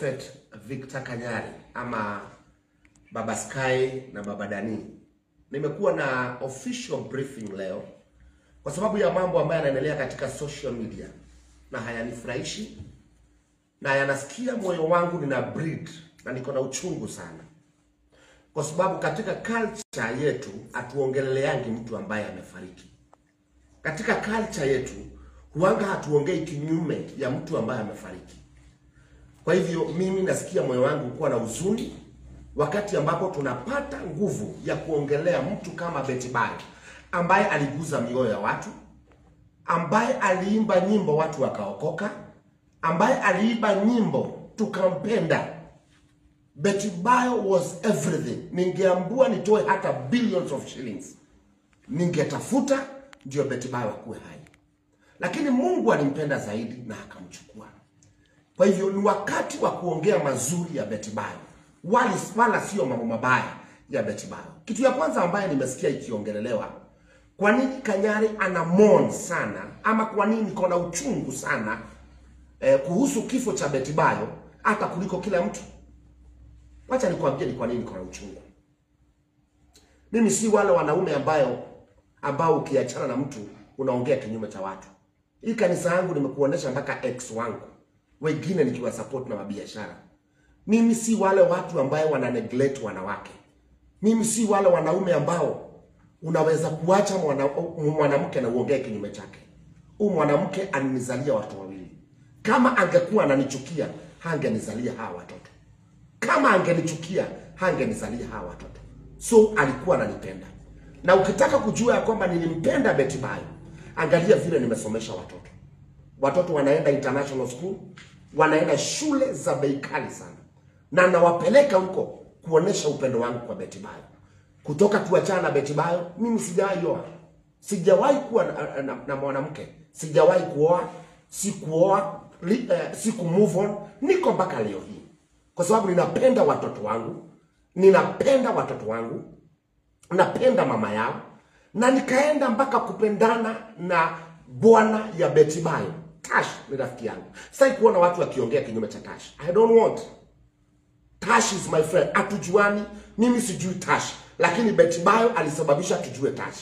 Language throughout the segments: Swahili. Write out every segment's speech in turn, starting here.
Prophet Victor Kanyari ama Baba Sky na Baba Dani. Nimekuwa na official briefing leo kwa sababu ya mambo ambayo yanaendelea katika social media na hayanifurahishi na yanasikia moyo wangu nina bleed na niko na uchungu sana. Kwa sababu katika culture yetu hatuongeleleangi mtu ambaye amefariki. Katika culture yetu huanga hatuongei kinyume ya mtu ambaye amefariki. Kwa hivyo mimi nasikia moyo wangu kuwa na huzuni wakati ambapo tunapata nguvu ya kuongelea mtu kama Betty Bayo ambaye aliguza mioyo ya watu, ambaye aliimba nyimbo watu wakaokoka, ambaye aliimba nyimbo tukampenda. Betty Bayo was everything. Ningeambua nitoe hata billions of shillings, ningetafuta ndio Betty Bayo akuwe hai. Lakini Mungu alimpenda zaidi na akamchukua. Kwa hivyo ni wakati wa kuongea mazuri ya Betty Bayo, wala sio mambo mabaya ya Betty Bayo. Kitu ya kwanza ambaye nimesikia ikiongelelewa, kwa nini Kanyari ana mourn sana, ama kwa nini niko na uchungu sana kuhusu kifo cha Betty Bayo hata kuliko kila mtu. Wacha nikwambie ni kwa nini niko na uchungu. Mimi si wale wanaume ambao ukiachana na mtu unaongea kinyume cha watu. Hii kanisa yangu nimekuonesha mpaka ex wangu, wengine nikiwa support na mabiashara. Mimi si wale watu ambao wana neglect wanawake. Mimi si wale wanaume ambao unaweza kuacha mwanamke na uongee kinyume chake. Huyu mwanamke alinizalia watu wawili. Kama angekuwa ananichukia, hangenizalia hawa watoto. Kama angenichukia, hangenizalia hawa watoto. So alikuwa ananipenda. Na ukitaka kujua ya kwamba nilimpenda Betty Bayo, angalia vile nimesomesha watoto. Watoto wanaenda international school, wanaenda shule za bei kali sana. Na nawapeleka huko kuonesha upendo wangu kwa Betty Bayo. Kutoka tuachana na Betty Bayo, mimi sijawahi oa. Sijawahi kuwa na mwanamke. Sijawahi kuoa, siku move on, niko mpaka leo hii. Kwa sababu ninapenda watoto wangu, napenda mama yao, na nikaenda mpaka kupendana na bwana ya Betty Bayo. Tash ni rafiki yangu. Sasa kuona watu wakiongea kinyume cha Tash. I don't want. Tash is my friend. Atujuani, mimi sijui Tash, lakini Betty Bayo alisababisha tujue Tash.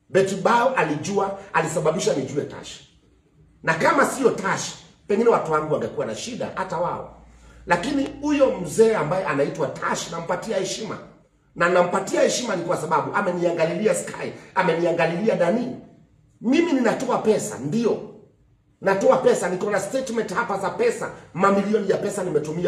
Betty Bayo alisababisha nijue Tash. Na kama sio Tash, pengine watu wangu wangekuwa na shida hata wao. Lakini huyo mzee ambaye anaitwa Tash nampatia heshima. Na nampatia heshima ni kwa sababu ameniangalilia Sky, ameniangalilia Dani. Mimi ninatoa pesa, ndio. Natoa pesa, niko na statement hapa za pesa, mamilioni ya pesa nimetumia